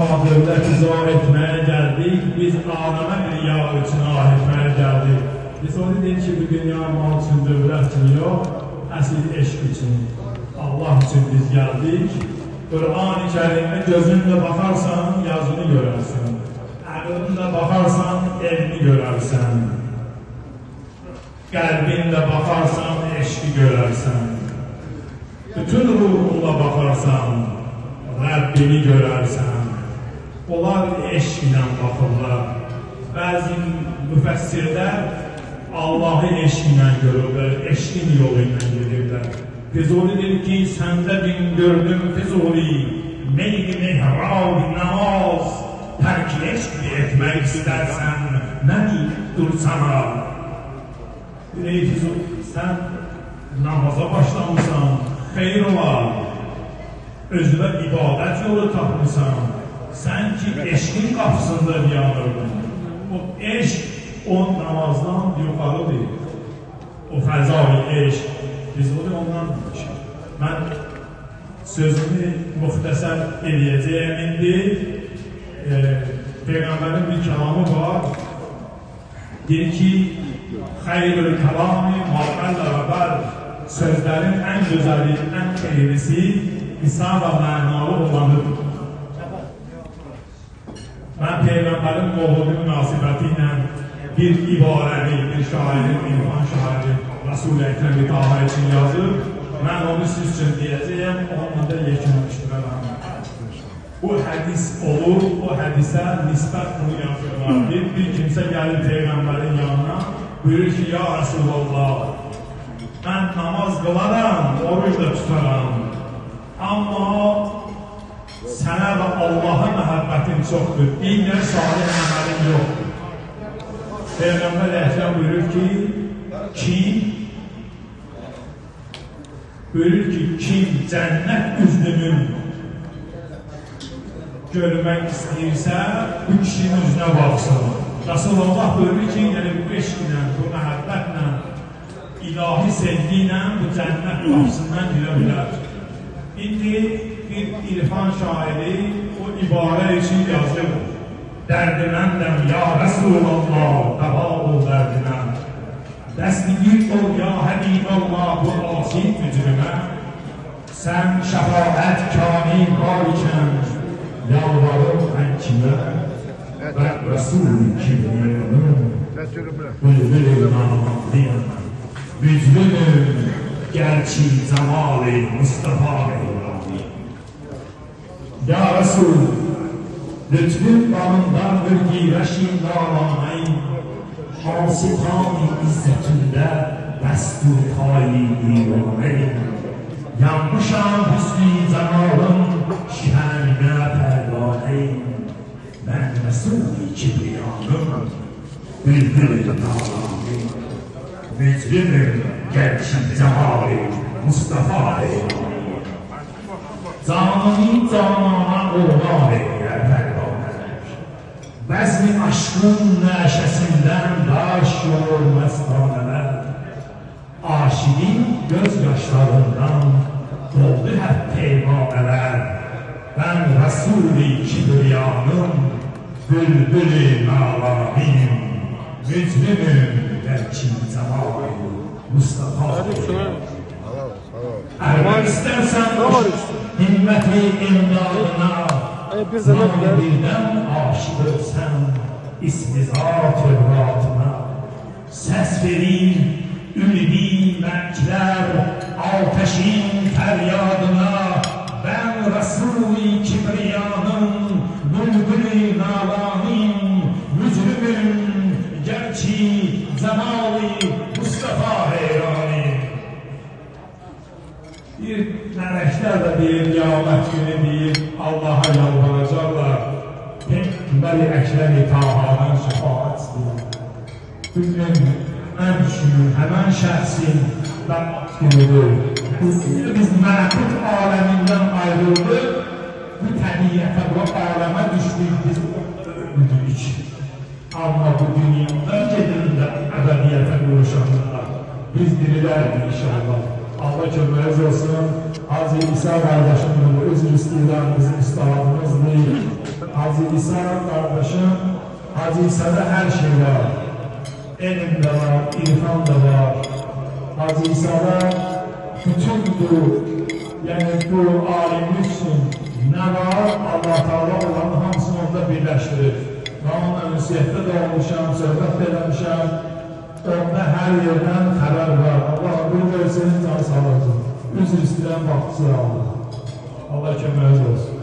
Dövlət izah etməyə gəldik, biz aləmə bir yağ üçün ah etməyə gəldik. Biz onu deyik ki, bu dünya mal üçün, dövlət üçün yox, əsl eşq üçün, Allah üçün biz gəldik. Qur'an-ı Kərimə gözünlə baxarsan, yazını görərsən. Əqlinlə baxarsan, elmi görərsən. Qəlbinlə baxarsan, eşqi görərsən. Bütün ruhunla baxarsan, Rəbbini görərsən. Onlar eşq ilə baxırlar. Bəzi müfəssirlər Allahı eşq ilə görürlər, eşqin yolu ilə gedirlər. Füzuli deyir ki, səndə bin gördüm Füzuli, meyli mehrab, namaz, tərk eşq etmək istərsən, nə deyib dursana? Ey Füzuli, sən namaza başlamısan, xeyr olar, özünə ibadət yolu tapmışsan. Sən ki, eşqin qapısında yanırdın. O eşq, o namazdan yuxarıdır. O fəzai eşq. Biz ondan danışıq. Mən sözümü müxtəsər eləyəcəyəm indi. Peyğəmbərin bir kəlamı var. Deyir ki, xeyrül kəlami maqəllə və bəl, sözlərin ən gözəli, ən xeyrisi, qısa və mənalı olanıdır. Mən Peyğəmbərin qohulu münasibəti ilə bir ibarəni, bir şairin, İrfan şairi Rasul-i Əkrəm-i Taha üçün yazıb, mən onu siz üçün deyəcəyəm, onunla da yekunlaşdırarım. Bu hədis olur, o hədisə nisbət bunu yazırlar. Bir kimsə gəlir Peyğəmbərin yanına, buyurur ki, ya Rasulallah, mən namaz qılaram, oruç da tutaram, amma sənə və Allaha məhəbbətin çoxdur, dinlə salih əməlin yoxdur. Peyğəmbər Əkrəm buyurur ki, kim cənnət üzlünün görmək istəyirsə, bu kişinin üzünə baxsın. Rasulullah buyurur ki, yəni bu eşqlə, bu məhəbbətlə, ilahi sevgi ilə bu cənnət qapısından girə bilər. İndi bir İrfan şairi o ibarə üçün yazır. Dərdiməndəm ya Rəsulullah, dəva ol dərdiməm. Dəstigir ol ya Həbiballah, bu asil mücrimə. Sən şəfaət kamil var ikən, yalvarım mən kimə? Və Rəsul-i Kibriyanım, bülbül-i namanlıyım. Mücrimim, gerçi zamali Mustafa Bey'dir. Ya Resul, lütfün bağındandır ki Reşim dağlamayın, hasıtan-ı izzetinde destur hali olmayın. Yanmışam hüsnü zamalım, şenine pervaneyin. Ben Resul-i Kibriyanım, bülbül-i namanlıyım. Mücrimim, gerçi zamali Mustafa Bey'dir. Canını canana oğlan eyləyər pərvanələr. Bəzni aşkın nəşəsindən daş yolur məstanələr. Aşiqin göz yaşlarından doldu həb peymanələr. Mən Rəsul-i Kibriyanım, bülbül-i nalaniyim. Mücrimim, gəlkin cəmal Mustafa Bey'dir. Ərman istərsən himməti imdadına, Zan birdən aşıq ölsən, İsmizat övratına. Səs verir ümidi məlklər, Ateşin fəryadına. Mən Rəsul-i Kibriyanım, bülbül-i nalanim. Mücrimim, gerçi cəmal-i Mustafa heyranim. Bir mələklər də deyir, qiyamət günü deyir, Allaha yalvaracaqlar. Peyğəmbər-i Əkrəm-i Tahadan şəfaət istəyir. Bugün mən düşünür, həmən şəxsin bəqat günüdür. Biz mələkut aləmindən ayrıldıq, bu təbiyyətə, bu aləmə düşdük, biz öldük. Amma bu dünyada gedində əbədiyyətə quruşanlar, biz dirilərdik inşallah. Allah köməyiniz olsun. Hacı İsa qardaşımın özür istəyirəm, bizim üstadımızdır. Hacı İsa kardeşim, Hacı İsa'da her şey var. Elm de var, irfan da var. Hacı İsa'da bütün bu, yani bu alimlik için ne var? Allah Teala olanın hamısını orada birleştirir. Ben onunla müsiyette de olmuşam, söhbət eləmişəm. Onda hər yerdən xəbər var. Allah bir verseniz can sağlıcı. Üzr istəyirəm, vaxtı aldı. Allah köməyiniz olsun.